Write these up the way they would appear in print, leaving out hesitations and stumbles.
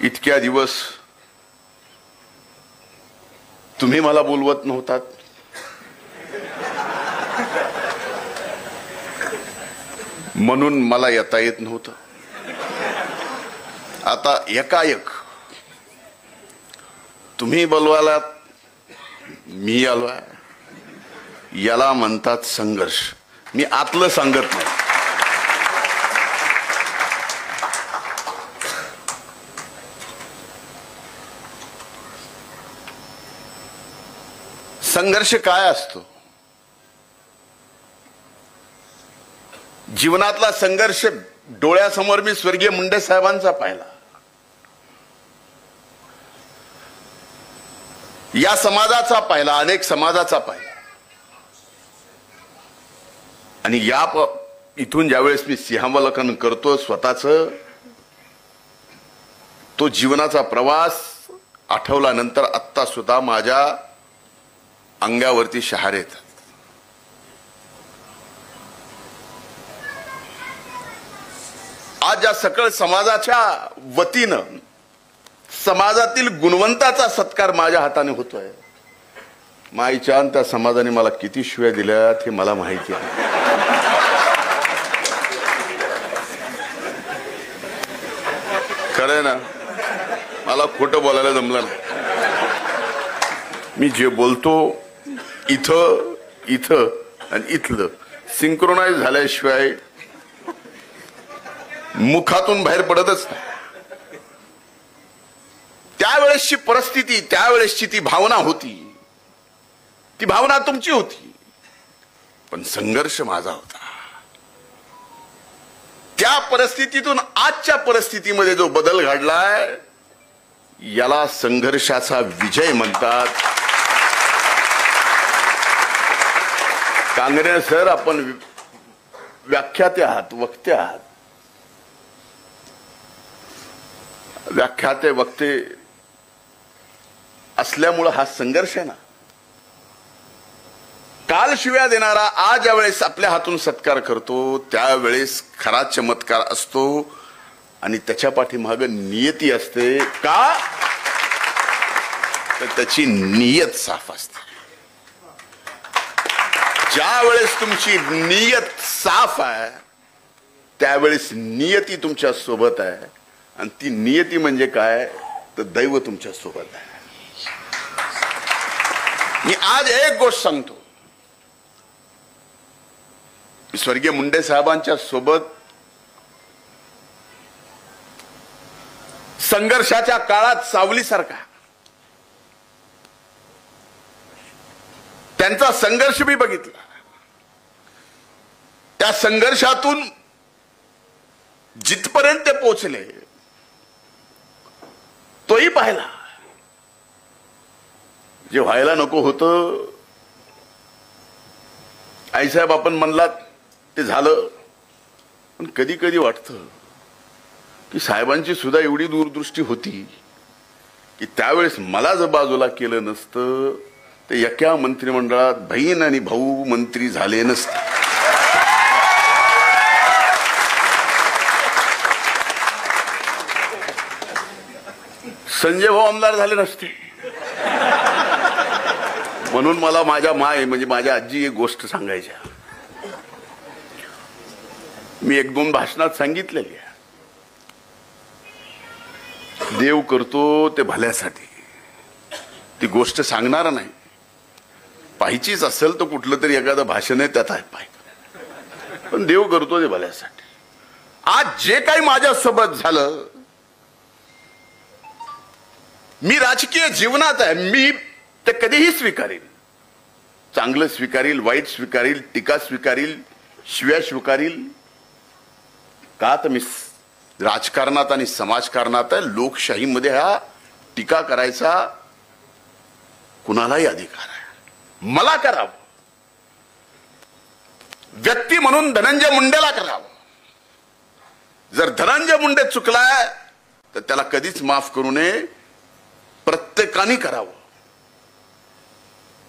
इतक्या दिवस तुम्ही मला बोलवत नव्हतात, म्हणून मला येता येत नव्हतं. आता एकाएक तुम्ही बोलवायला मी आलोय, याला म्हणतात संघर्ष. मी आतलं सांगत नाही. संघर्ष काय असतो? जीवनातला संघर्ष डोळ्यासमोर मी स्वर्गीय मुंडे साहेबांचा पाहिला. या समाजाचा पाहिला, अनेक समाजाचा पाहिला. आणि इथून ज्यावेळेस मी सिंहावलोकन करतो स्वतःच, तो जीवनाचा प्रवास आठवल्यानंतर आत्ता सुद्धा माझ्या अंगावरती शहारे येतात. आज या सकळ समाजाच्या वतीनं समाजातील गुणवंताचा सत्कार माझ्या हाताने होतोय. माईच्या आणि त्या समाजाने मला किती शिव्या दिल्यात हे मला माहिती आहे. खरंय ना, मला खोटं बोलायला जमलं नाही. मी जे बोलतो इथं इथं आणि इथलं सिंक्रोनाइज झाल्याशिवाय मुखातून बाहेर पडतच नाही. त्यावेळेसची परिस्थिती, त्यावेळेसची ती भावना होती, ती भावना तुमची होती, पण संघर्ष माझा होता. त्या परिस्थितीतून आजच्या परिस्थितीमध्ये जो बदल घडलाय याला संघर्षाचा विजय म्हणतात. कांगणे सर, आपण व्याख्याते आहात, वक्ते आहात. व्याख्याते वक्ते असल्यामुळं हा संघर्ष आहे ना. काल शिव्या देणारा आज ज्यावेळेस आपल्या हातून सत्कार करतो त्यावेळेस खरा चमत्कार असतो आणि त्याच्या पाठीमागे नियती असते. का तर त्याची नियत साफ असते. ज्या वेळेस तुमची नियत साफ आहे त्यावेळेस नियती तुमच्या सोबत आहे. आणि ती नियती म्हणजे काय तर दैव तुमच्या सोबत आहे. मी आज एक गोष्ट सांगतो, स्वर्गीय मुंडे साहेबांच्या सोबत संघर्षाच्या काळात सावलीसारखा त्यांचा संघर्ष मी बघितला. त्या संघर्षातून जिथपर्यंत ते पोहोचले तोही पाहिला. जे व्हायला नको होतं आईसाहेब आपण म्हणलात ते झालं. पण कधी कधी वाटतं की साहेबांची सुद्धा एवढी दूरदृष्टी होती की त्यावेळेस मला जर बाजूला केलं नसतं ते एका मंत्रिमंडळात बहीण आणि भाऊ मंत्री झाले नसते. संजय भाऊ आमदार झाले नसते. म्हणून मला माझ्या माय म्हणजे माझ्या आजी एक गोष्ट सांगायच्या. मी एक दोन भाषणात सांगितलेली आहे, देव करतो ते भल्यासाठी. ती गोष्ट सांगणार नाही, पाहिजेच असेल तर कुठलं तरी एखादं भाषण आहे त्यात आहे पाहिजे, पण देव करतो ते भल्यासाठी. आज जे काही माझ्यासोबत झालं, मी राजकीय जीवनात आहे, मी ते कधीही स्वीकारेल. चांगलं स्वीकारील, वाईट स्वीकारील, टीका स्वीकारील, शिव्या स्वीकारील. का तर मी राजकारणात आणि समाजकारणात आहे. लोकशाहीमध्ये हा टीका करायचा कुणालाही अधिकार आहे. मला करावं, व्यक्ती म्हणून धनंजय मुंडेला करावं. जर धनंजय मुंडे चुकलाय तर त्याला कधीच माफ करू नये, प्रत्येकाने करावं.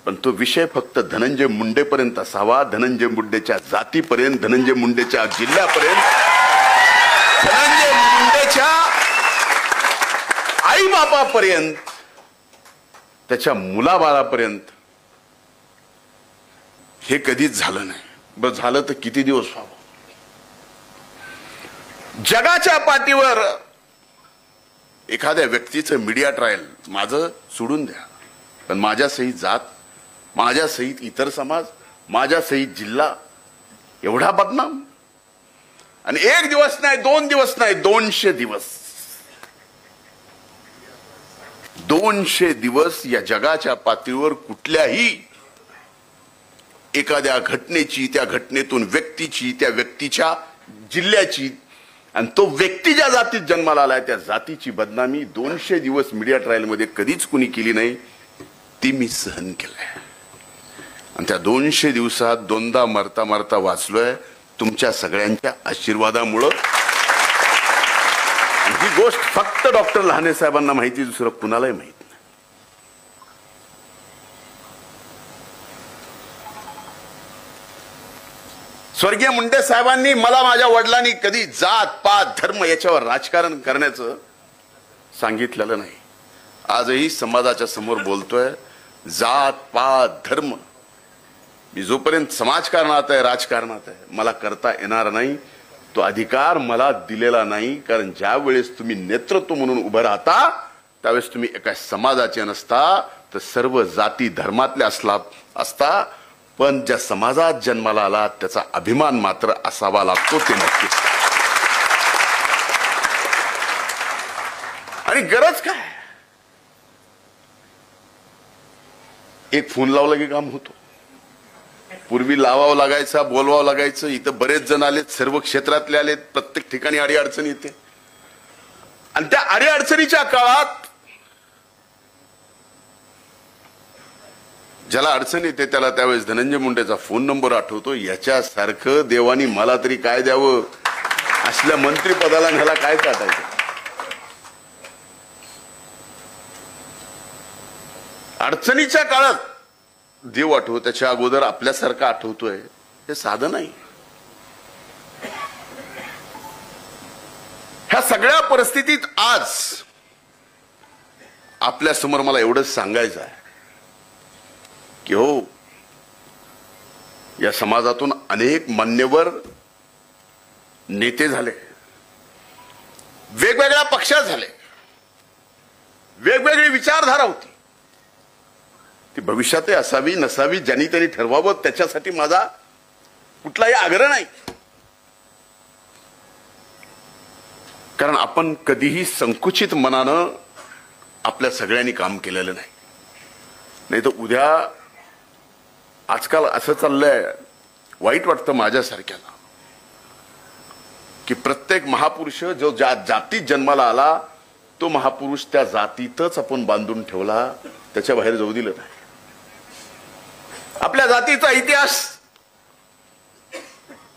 पण तो विषय फक्त धनंजय मुंडेपर्यंत असावा, धनंजय मुंडेच्या जातीपर्यंत, धनंजय मुंडेच्या जिल्ह्यापर्यंत, धनंजय मुंडेच्या आई बापापर्यंत, त्याच्या मुलाबाळापर्यंत हे कधीच झालं नाही. बस झालं तर किती दिवस व्हावं. जगाच्या पाठीवर एखाद्या व्यक्तीचं मीडिया ट्रायल माझं सोडून द्या, पण माझ्या सहित जात, माझ्या सहित इतर समाज, माझ्या सहित जिल्हा एवढा बदनाम. आणि एक दिवस नाही, 2 दिवस नाही, 200 दिवस, 200 दिवस या जगाच्या पातळीवर कुठल्याही एखाद्या घटनेची, त्या घटनेतून व्यक्तीची, त्या व्यक्तीच्या जिल्ह्याची, आणि तो व्यक्ती ज्या जातीत जन्माला आलाय त्या जातीची बदनामी 200 दिवस मीडिया ट्रायल मध्ये कधीच कुणी केली नाही. ती मी सहन केलंय. आणि त्या 200 दिवसात 2दा मरता मरता वाचलोय तुमच्या सगळ्यांच्या आशीर्वादामुळं. आणि ही गोष्ट फक्त डॉक्टर लहाने साहेबांना माहिती, दुसरं कुणालाही माहिती. स्वर्गीय मुंडे साहेबांनी मला, माझ्या वडिलांनी कधी जात पात धर्म याच्यावर राजकारण करण्याचं सांगितलेलं नाही. आजही समाजाच्या समोर बोलतोय, जात पात धर्म मी जोपर्यंत समाजकारणात आहे, राजकारणात आहे, मला करता येणार नाही. तो अधिकार मला दिलेला नाही. कारण ज्या वेळेस तुम्ही नेतृत्व म्हणून उभं राहता त्यावेळेस तुम्ही एका समाजाचे नसता, तर सर्व जाती धर्मातले असता. पण ज्या समाजात जन्माला आला त्याचा अभिमान मात्र असावा लागतो, ते नक्कीच. आणि गरज काय, एक फोन लावला की काम होतो. पूर्वी लावावं लागायचा, बोलवावं लागायचं. इथं बरेच जण आलेत, सर्व क्षेत्रातले आलेत, प्रत्येक ठिकाणी अडीअडचण येते. आणि त्या अडीअडचणीच्या काळात ज्याला अडचण येते त्याला त्यावेळेस धनंजय मुंडेचा फोन नंबर आठवतो. याच्यासारखं देवानी मला तरी काय द्यावं, असल्या मंत्रिपदाला ह्याला काय चाटायचं. अडचणीच्या काळात देव आठवतो, त्याच्या अगोदर आपल्यासारखं आठवतोय, हे साधं नाही. ह्या सगळ्या परिस्थितीत आज आपल्या समोर मला एवढंच सांगायचं आहे की हो, या समाजातून अनेक मान्यवर नेते झाले, वेगवेगळ्या पक्षात झाले, वेगवेगळी विचारधारा होती. ती भविष्यातही असावी नसावी ज्यांनी त्यांनी ठरवावं, त्याच्यासाठी माझा कुठलाही आग्रह नाही. कारण आपण कधीही संकुचित मनानं आपल्या सगळ्यांनी काम केलेलं नाही. नाही तर उद्या, आजकाल असं चाललंय, वाईट वाटतं माझ्यासारख्याला, की प्रत्येक महापुरुष जो ज्या जातीत जन्माला आला तो महापुरुष त्या जातीतच आपण बांधून ठेवला, त्याच्या बाहेर जाऊ दिलं नाही. आपल्या जातीचा इतिहास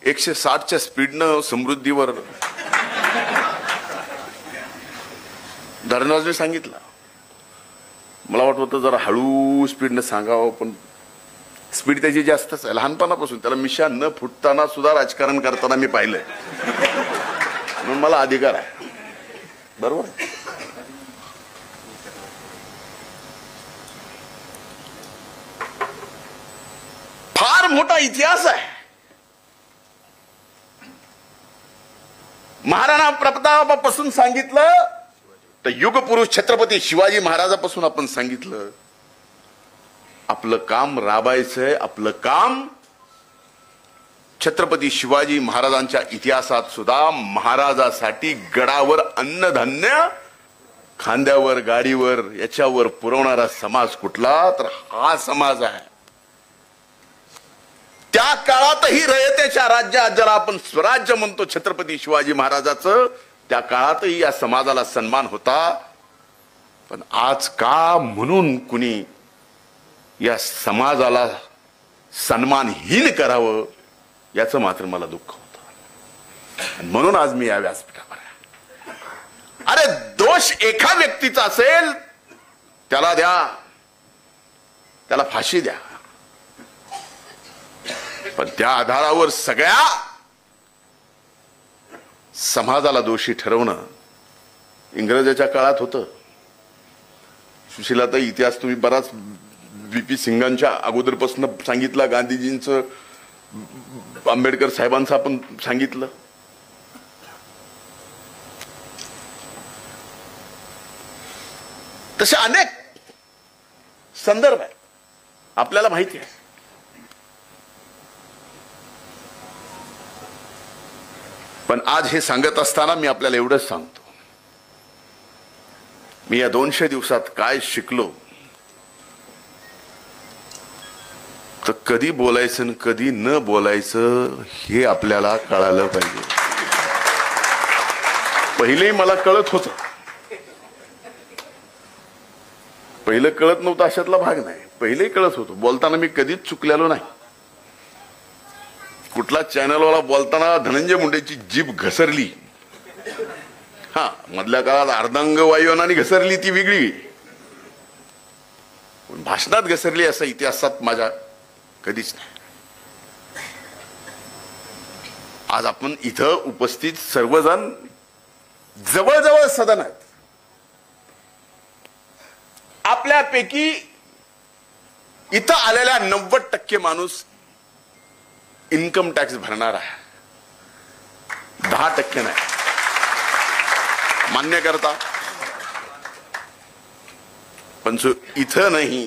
160च्या स्पीडनं समृद्धीवर धर्मराजने सांगितलं. मला वाटत होतं जरा हळू स्पीडनं सांगावं, पण स्पीड त्याची जास्तच आहे. लहानपणापासून त्याला मिशा न फुटताना सुद्धा राजकारण करताना मी पाहिलंय, म्हणून मला अधिकार आहे. बरोबर. फार मोठा इतिहास आहे. महाराणा प्रतापापासून सांगितलं तर युगपुरुष छत्रपती शिवाजी महाराजापासून आपण सांगितलं. आपलं काम राबायचंय, आपलं काम छत्रपती शिवाजी महाराजांच्या इतिहासात सुद्धा महाराजासाठी गडावर अन्नधान्य, खांद्यावर गाडीवर याच्यावर पुरवणारा समाज कुठला, तर हा समाज आहे. त्या काळातही रयतेच्या राज्यात, ज्याला आपण स्वराज्य म्हणतो छत्रपती शिवाजी महाराजाचं, त्या काळातही या समाजाला सन्मान होता. पण आज का म्हणून कुणी या समाजाला सन्मानहीन करावं याचं मात्र मला दुःख होतं. म्हणून आज मी या व्यासपीठावर आहे. अरे दोष एका व्यक्तीचा असेल त्याला द्या, त्याला फाशी द्या, पण त्या आधारावर सगळ्या समाजाला दोषी ठरवणं इंग्रजाच्या काळात होतं. सुशीलाताई, इतिहास तुम्ही बराच VP सिंगांच्या अगोदरपासून सांगितला, गांधीजींचं, आंबेडकर साहेबांचं आपण सांगितलं. तसे अनेक संदर्भ आहेत, आपल्याला माहिती आहे. पण आज हे सांगत असताना मी आपल्याला एवढंच सांगतो, मी या 200 दिवसात काय शिकलो, तर कधी बोलायचं आणि कधी न बोलायचं हे आपल्याला कळालं पाहिजे. पहिले मला कळत होतं, पहिलं कळत नव्हतं अशातला भाग नाही. पहिलेही कळत होतं, बोलताना मी कधीच चुकलेलो नाही. कुठला चॅनलवाला बोलताना धनंजय मुंडेची जीभ घसरली, हा मधल्या काळात अर्धांग वायुयानाने घसरली ती वेगळी, पण भाषणात घसरली असं इतिहासात माझ्या कधीच नाही. आज आपण इथं उपस्थित सर्वजण जवळजवळ सदन आहेत. आपल्यापैकी इथं आलेल्या 90% माणूस इन्कम टॅक्स भरणार आहे, 10% नाही. मान्य करता? पण इथं नाही.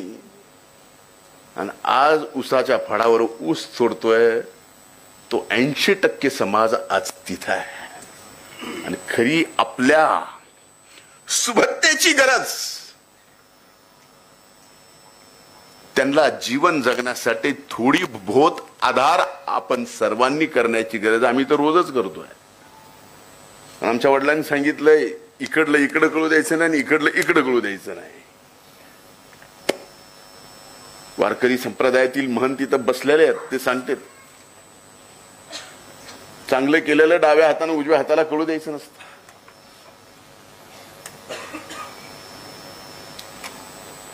आणि आज ऊसाच्या फळावर ऊस सोडतोय तो 80% समाज आज तिथं आहे. आणि खरी आपल्या सुबत्तेची गरज, त्यांना जीवन जगण्यासाठी थोडी बहुत आधार आपण सर्वांनी करण्याची गरज आम्ही तर रोजच करतोय. आमच्या वडिलांनी सांगितलंय, इकडलं इकडं कळू द्यायचं नाही आणि इकडलं इकडं कळू द्यायचं नाही. वारकरी संप्रदायातील महंत तिथं बसलेले आहेत, ते सांगतात चांगलं केलेलं डाव्या हाताने उजव्या हाताला कळू द्यायचं नसतं.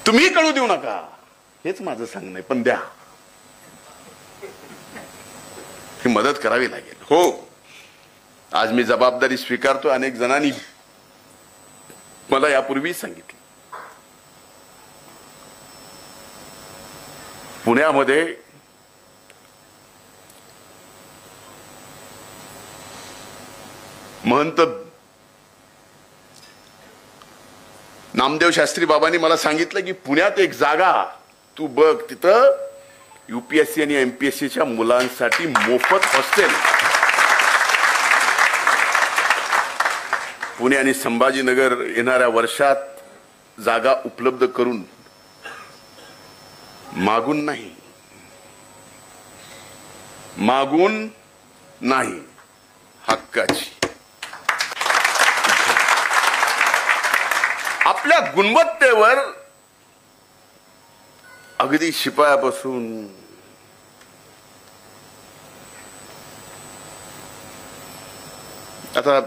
तुम्ही कळू देऊ नका, हेच माझं सांगणं आहे. पण द्या, ही मदत करावी लागेल. हो, आज मी जबाबदारी स्वीकारतो. अनेक जणांनी मला यापूर्वी सांगितलं, पुण्यामध्ये महंत नामदेव शास्त्री बाबांनी मला सांगितलं की पुण्यात एक जागा तू बघ, तिथं UPSC आणि MPSCच्या मुलांसाठी मोफत हॉस्टेल. पुणे आणि संभाजीनगर येणाऱ्या वर्षात जागा उपलब्ध करून, मागून नाही, मागून नाही, हक्काची. आपल्या गुणवत्तेवर अगदी शिपायापासून आता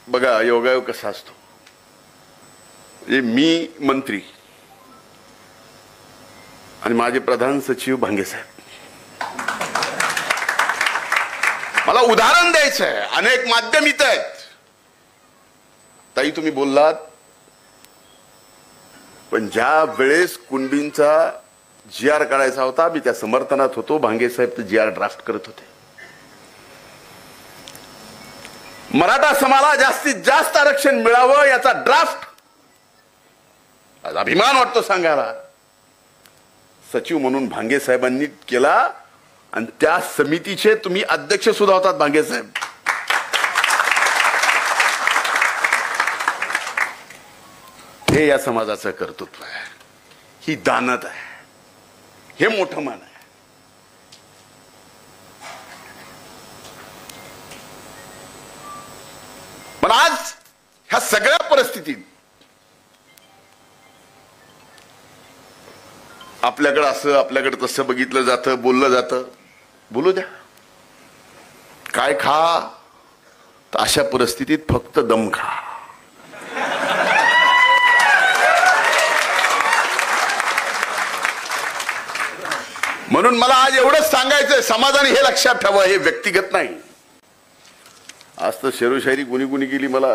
बघा योगायोग कसा असतो. मी मंत्री आणि माझे प्रधान सचिव भांगे साहेब, मला उदाहरण द्यायचं आहे. अनेक माध्यम इथं आहेत. ताई तुम्ही बोललात, पण ज्या वेळेस कुंडींचा GR काढायचा होता मी त्या समर्थनात होतो. भांगे साहेब तर GR ड्राफ्ट करत होते. मराठा समाजाला जास्तीत जास्त आरक्षण मिळावं याचा ड्राफ्ट, आज अभिमान वाटतो सांगायला, सचिव म्हणून भांगे साहेबांनी केला. आणि त्या समितीचे तुम्ही अध्यक्ष सुद्धा होतात भांगे साहेब. हे या समाजाचं कर्तृत्व आहे, ही दानत आहे, हे मोठं मान आहे. पण आज ह्या सगळ्या परिस्थितीत आपल्याकडे असं आपल्याकडे तसं बघितलं जातं, बोललं जातं. बोलू द्या, काय खा, तर अशा परिस्थितीत फक्त दम खा. म्हणून मला आज एवढंच सांगायचंय, समाजाने हे लक्षात ठेवा, हे व्यक्तिगत नाही. आज तर शेरोशायरी कुणी कुणी केली मला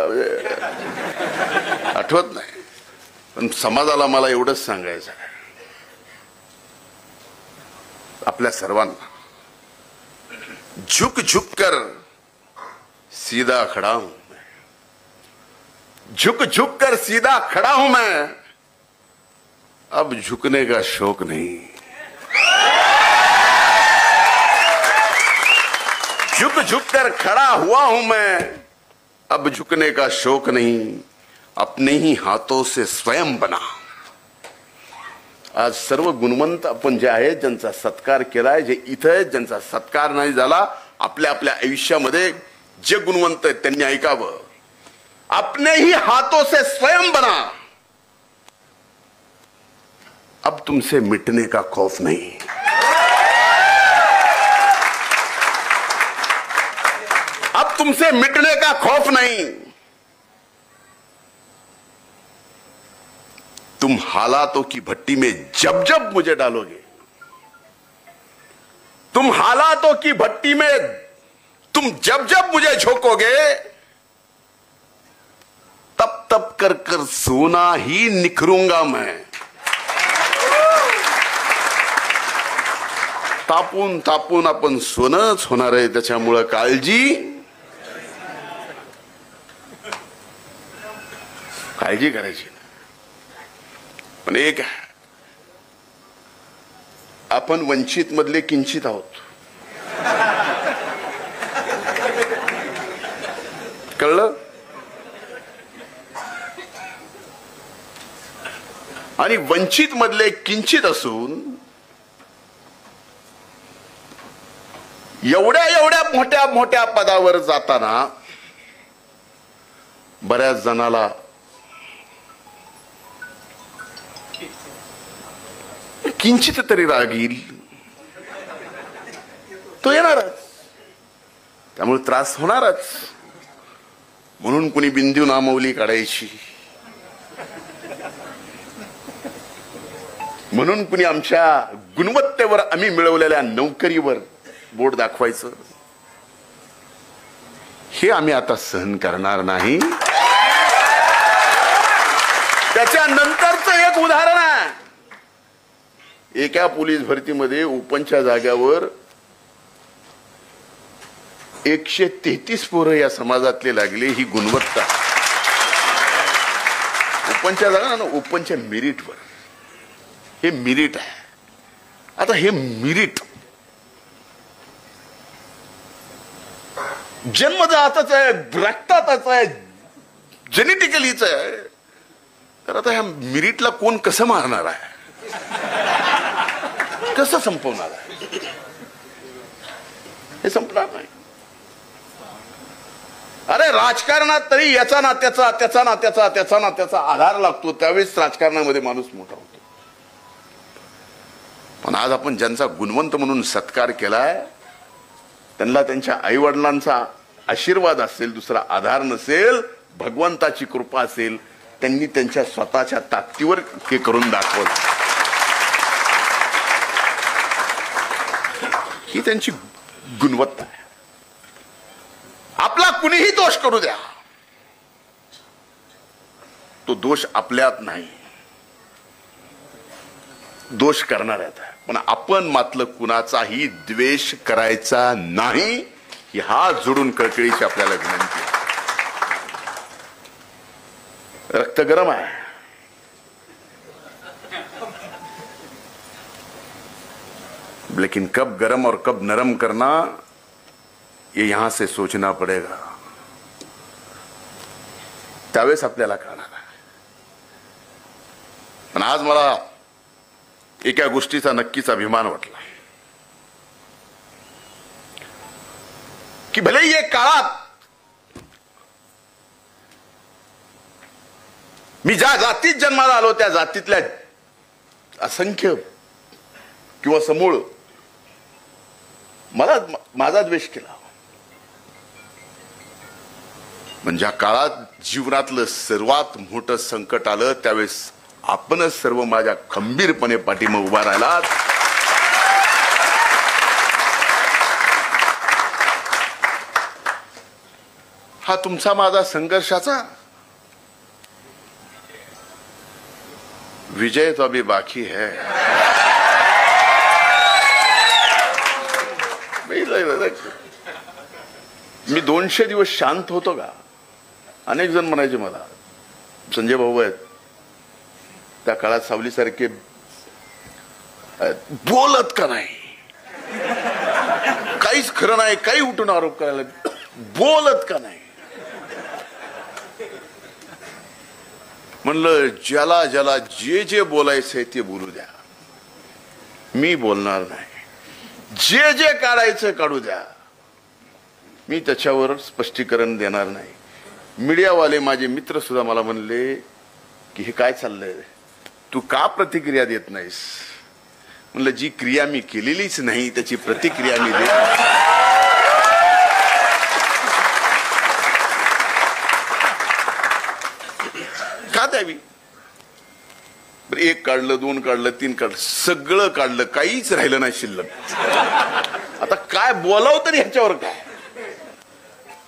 आठवत नाही. पण समाजाला मला एवढंच सांगायचं आहे, आपल्या सर्वांना, झुक झुक कर सीधा खड़ा हूं मैं, झुक झुक कर सीधा खड़ा हूं मैं, अब झुकने का शौक नहीं, झुक झुक कर खड़ा हुआ हूं मैं, अब झुकने का शौक नहीं, अपने ही हाथों से स्वयं बना. आज सर्व गुणवंत आपण जे आहेत, ज्यांचा सत्कार केलाय, जे इथं आहेत, ज्यांचा सत्कार नाही झाला, आपल्या आपल्या आयुष्यामध्ये जे गुणवंत आहेत त्यांनी ऐकावं. अपने ही हाथों से स्वयं बना, अब तुमसे मिटने का खौफ नहीं. अब तुमसे मिटने का खौफ नहीं. तुम हालातों की भट्टी में जब जब मुझे डालोगे, तुम हालातों की भट्टी में तुम जब जब मुझे झोंकोगे, तब तब कर कर सोना ही निखरूंगा मैं. तापून तापून आपण सोनच होणार आहे, त्याच्यामुळे काळजी करायची. पण एक आपण वंचित मधले किंचित आहोत, कळलं? आणि वंचित मधले किंचित असून एवढ्या एवढ्या मोठ्या मोठ्या पदावर जाताना बऱ्याच जणाला किंचित तरी राग येईल, तो येणारच, त्यामुळे त्रास होणारच. म्हणून कुणी बिंदू नामवली काढायची, म्हणून कुणी आमच्या गुणवत्तेवर, आम्ही मिळवलेल्या नोकरीवर बोट दाखवायचं, हे आम्ही आता सहन करणार नाही. त्याच्यानंतरच एक उदाहरण आहे. एका पोलीस भरतीमध्ये ओपनच्या जाग्यावर 133 पोरं या समाजातले लागले. ही गुणवत्ता ओपनच्या जागा ना, ओपनच्या मेरिटवर. हे मेरिट आहे. आता हे मेरिट जन्मजातच आहे, रक्तातच आहे, जेनेटिकलीच आहे. तर आता ह्या मेरिटला कोण कसं मारणार आहे, कसं संपवणार आहे? हे संपणार नाही. अरे राजकारणात तरी याचा ना त्याचा, त्याचा ना त्याचा, त्याचा ना त्याचा आधार लागतो, त्यावेळेस राजकारणामध्ये माणूस मोठा होतो. पण आज आपण ज्यांचा गुणवंत म्हणून सत्कार केलाय, त्यांना त्यांच्या आई वडिलांचा आशीर्वाद असेल, दुसरा आधार नसेल, भगवंताची कृपा असेल, त्यांनी त्यांच्या स्वतःच्या ताकदीवर हे करून दाखवलं. ही त्यांची गुणवत्ता आहे. आपला कुणीही दोष करू द्या, तो दोष आपल्यात नाही, दोष करणाऱ्यात आहे. पण आपण मात्र कुणाचाही द्वेष करायचा नाही, ही हात जोडून कळकळीची आपल्याला विनंती आहे. रक्त गरम है, लेकिन कब गरम और कब नरम करना, ये यहां से सोचना पड़ेगा. त्यावेळेस आपल्याला कळणार आहे. पण आज मला एका गोष्टीचा नक्कीच अभिमान वाटला की भले या काळात मी ज्या जातीत जन्माला आलो, त्या जातीतल्या असंख्य किंवा समूळ मला माझा द्वेष केला. पण ज्या काळात जीवनातलं सर्वात मोठं संकट आलं, त्यावेळेस आपणच सर्व माझ्या खंबीरपणे पाठीमागे उभा राहिलात. हा तुमचा माझा संघर्षाचा विजय तो अभी बाकी है. मी 200 दिवस शांत होतो का? अनेक जण म्हणायचे मला, संजय भाऊ आहेत त्या काळात सावलीसारखे बोलत का नाही, काहीच खरं नाही, काही उठून आरोप करायला बोलत का नाही. म्हणलं ज्याला ज्याला जे जे बोलायचंय ते बोलू द्या, मी बोलणार नाही. जे जे काढायचं काढू द्या, मी त्याच्यावर स्पष्टीकरण देणार नाही. मीडियावाले माझे मित्र सुद्धा मला म्हणले की हे काय चाललंय, तू का प्रतिक्रिया देत नाहीस. म्हणलं जी क्रिया मी केलेलीच नाही त्याची प्रतिक्रिया मी देत. का द्यावी. एक काढलं, 2 काढलं, 3 काढलं, सगळं काढलं, काहीच राहिलं नाही शिल्लक. आता काय बोलावं तरी ह्याच्यावर काय,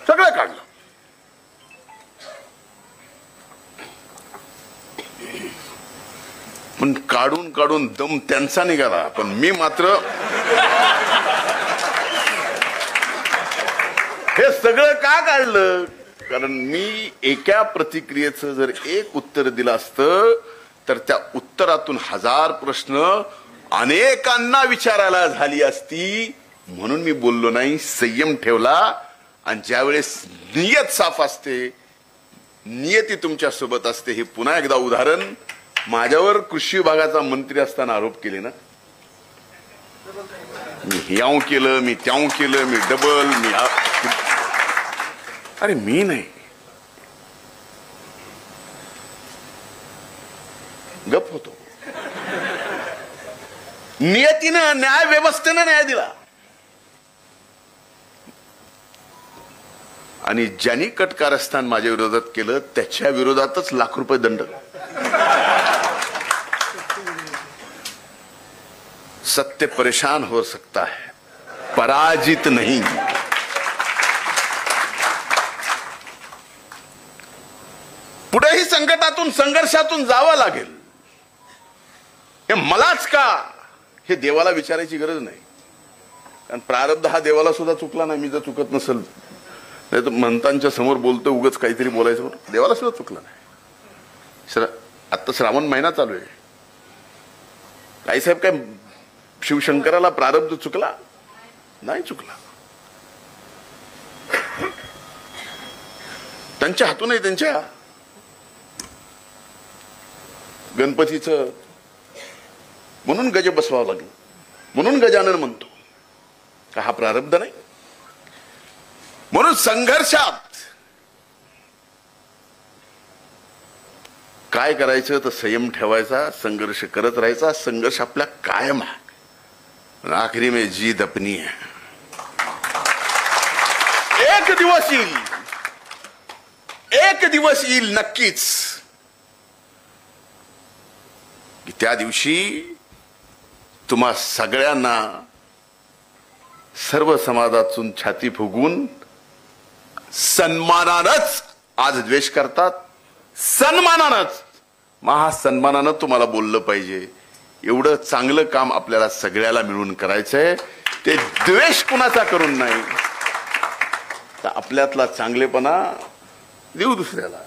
सगळं काढलं. पण काढून काढून दम त्यांचा निघाला, पण मी मात्र हे सगळं का काढलं. कारण मी एका प्रतिक्रियेचं जर एक उत्तर दिलं असतं तर त्या उत्तरातून 1000 प्रश्न अनेकांना विचारायला झाली असती. म्हणून मी बोललो नाही, संयम ठेवला. आणि ज्यावेळेस नियत साफ असते, नियती तुमच्या सोबत असते. हे पुन्हा एकदा उदाहरण, माझ्यावर कृषी विभागाचा मंत्री असताना आरोप केले ना, मी ह्याव केलं, मी त्याव केलं, मी डबल, मी अरे मी नाही, गप होतो. नियतीनं, न्याय व्यवस्थेनं न्याय दिला. आणि ज्यांनी कटकारस्थान माझ्या विरोधात केलं त्याच्या विरोधातच ₹1,00,000 दंड. सत्य परेशान हो सकता है, पराजित नहीं. पुढेही संकटातून, संघर्षातून जावं लागेल. हे मलाच का, हे देवाला विचारायची गरज नाही. कारण प्रारब्ध हा देवाला सुद्धा चुकला नाही. मी जर चुकत नसेल, नाही तर म्हणतांच्या समोर बोलतो उगाच काहीतरी बोलायचं, देवाला सुद्धा चुकला नाही. आता श्रावण महिना चालू आहे. काही साहेब काय शिवशंकराला प्रारब्ध चुकला नाही, चुकला. त्यांच्या हातूनही त्यांच्या गणपतीचं म्हणून गज बसवावं लागलं. म्हणून गजानन म्हणतो का हा प्रारब्ध नाही. म्हणून संघर्षात काय करायचं तर संयम ठेवायचा, संघर्ष करत राहायचा. संघर्ष आपल्या कायम आहे. आखरी में जीत अपनी है. एक दिवस येईल, एक दिवस येईल नक्कीच की त्या दिवशी तुम्हा सगळ्यांना सर्व समाजातून छाती फुगवून सन्मानानंच, आज द्वेष करतात, सन्मानानंच, महासन्मानानं तुम्हाला बोललं पाहिजे. एवढं चांगलं काम आपल्याला सगळ्याला मिळून करायचंय. ते द्वेष कुणाचा करून नाही, तर आपल्यातला चांगलेपणा देऊ दुसऱ्याला.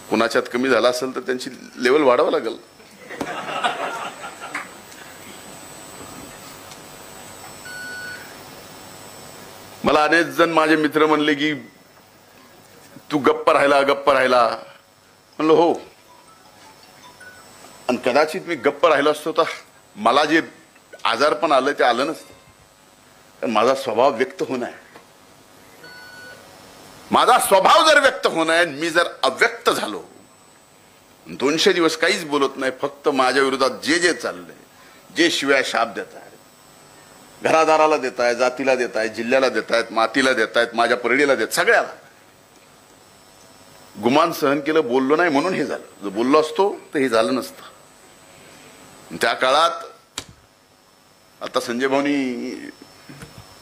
कुणाच्यात कमी झाला असेल तर त्यांची लेवल वाढवावं लागेल. मला अनेक जण माझे मित्र म्हणले की तू गप्प राहिला, गप्प राहिला. म्हणलं हो, आणि कदाचित मी गप्प राहिलो असतो तर मला जे आजारपण आलं ते आलं नसतं. कारण माझा स्वभाव व्यक्त होणं आहे. माझा स्वभाव जर व्यक्त होणं आहे, मी जर अव्यक्त झालो, 200 दिवस काहीच बोलत नाही, फक्त माझ्या विरोधात जे जे चाललंय, जे शिव्या शाप देत आहेत, घरादाराला देत आहेत, जातीला देत आहेत, जिल्ह्याला देत आहेत, मातीला देत आहेत, माझ्या परडीला देत, सगळ्याला गुमान सहन केलं, बोललो नाही म्हणून हे झालं. जर बोललो असतो तर हे झालं नसतं. त्या काळात आता संजय भाऊनी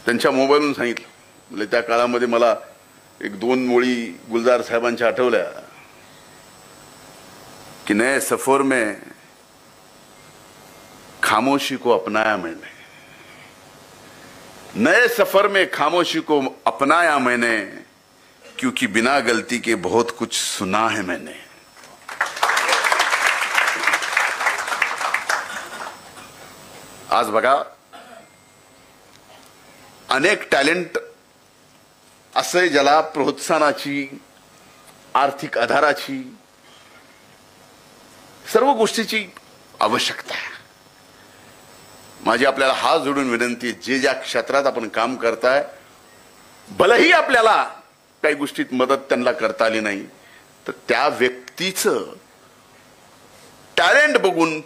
त्यांच्या मोबाईलवरून सांगितलं, म्हणजे त्या काळामध्ये मला 1-2 ओळी गुलजार साहेबांच्या आठवल्या. कि नए सफर में खामोशी को अपनाया मैंने, नए सफर में खामोशी को अपनाया मैंने, क्योंकि बिना गलती के बहुत कुछ सुना है मैंने। आज बघा, अनेक टॅलेंट असे ज्याला प्रोत्साहनाची, आर्थिक आधाराची, सर्व गोष्टीची आवश्यकता आहे। माझी आपल्याला हात जोडून विनंती आहे, जे ज्या क्षेत्रात आपण काम करताय, भलेही आपल्याला काही गोष्टीत मदत त्यांना करता आली नाही, तर त्या व्यक्तीचं टॅलेंट बघून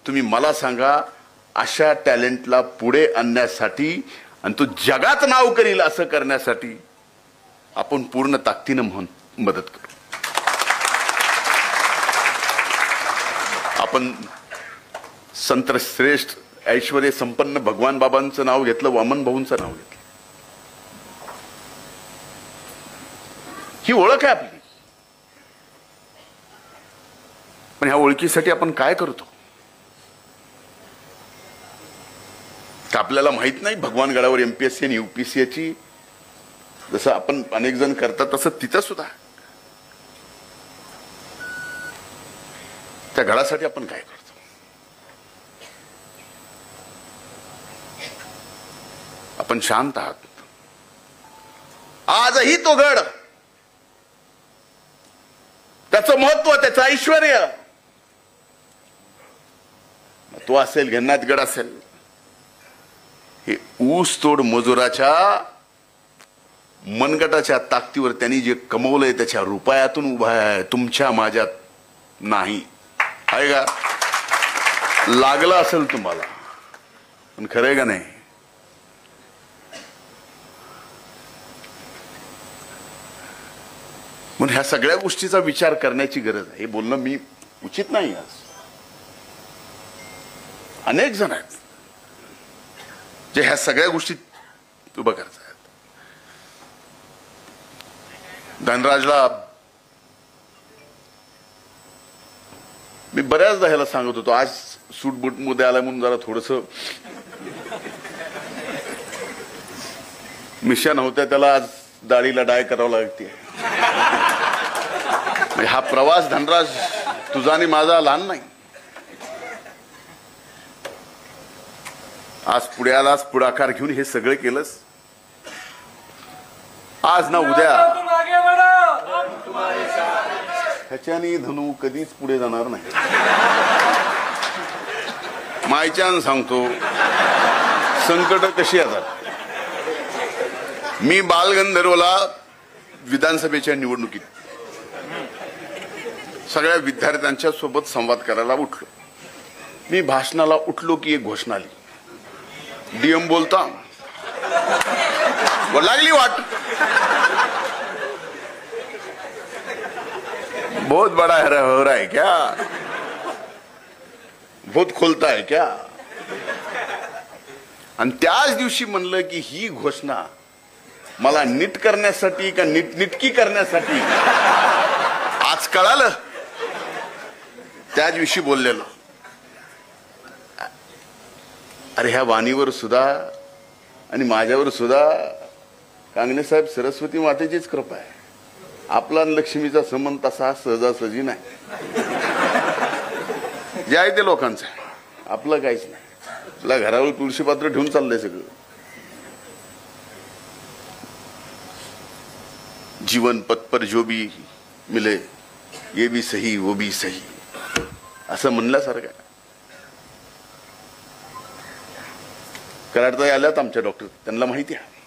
तुम्ही मला सांगा, अशा टॅलेंटला पुढे आणण्यासाठी आणि तो जगात नाव करील असं करण्यासाठी आपण पूर्ण ताकदीने मदत करू। आपण संत श्रेष्ठ ऐश्वर्य संपन्न भगवान बाबांचं नाव घेतलं, वामन भाऊंचं नाव घेतलं, ही ओळख आहे आपली। पण ह्या ओळखीसाठी आपण काय करतो आपल्याला माहित नाही। भगवान गडावर एमपीएससी आणि यूपीएससीची जसं आपण अनेक जण करतात, तसं तिथं सुद्धा त्या गडासाठी आपण काय करतो? आपण शांत आहात। आजही तो गड, त्याचं महत्व, त्याचं ऐश्वर्य, तो असेल घेण्यात असेल, हे ऊस तोड मजुराच्या मनगटाच्या ताकदीवर त्यांनी जे कमवलंय त्याच्या रुपयातून उभा आहे, तुमच्या माझ्यात नाही। आहे का? लागलं असेल तुम्हाला, पण खरंय का नाही? म्हणून ह्या सगळ्या गोष्टीचा विचार करण्याची गरज आहे। हे बोलणं मी उचित नाही। आज अनेक जण आहेत जे ह्या सगळ्या गोष्टीत उभं करतात। धनराजला मी बऱ्याचदा ह्याला सांगत होतो, आज सूट बूट मध्ये आला म्हणून जरा थोडस मिशन होत्या, त्याला आज दाढीला डाय करावं लागते। हा प्रवास धनराज तुझा आणि माझा लहान नाही। आज पुढे आलास, पुढाकार घेऊन हे सगळं केलंस। आज ना उद्या ह्याच्याने धनू कधीच पुढे जाणार नाही। मायच्यान सांगतो, संकट कशी येतात। मी बालगंधर्वला विधानसभेच्या निवडणुकीत सगळ्या विद्यार्थ्यांच्या सोबत संवाद करायला उठलो। मी भाषणाला उठलो की एक घोषणा आली, डीएम बोलता लागली वाट, बहुत बड़ा हो रहा है क्या, बहुत खोलता है क्या। आणि त्याच दिवशी म्हणलं की ही घोषणा मला नीट करण्यासाठी का नीटनिटकी करण्यासाठी, आज कळालं। त्याच दिवशी बोललेलो, अरे ह्या वाणीवर सुद्धा आणि माझ्यावर सुद्धा कांगणे साहेब सरस्वती मातेचीच कृपा आहे। आपला लक्ष्मीचा संबंध तसा सहजासहजी नाही, जे आहे ते लोकांचं आहे, आपलं काहीच नाही। आपल्या घरावर तुळशी पात्र ठेवून चाललंय सगळं। जीवन पथ पर जो भी मिले ये भी सही वो भी सही, असं म्हणल्यासारखं आहे। कराडताई आल्यात आमच्या डॉक्टर, त्यांना माहिती आहे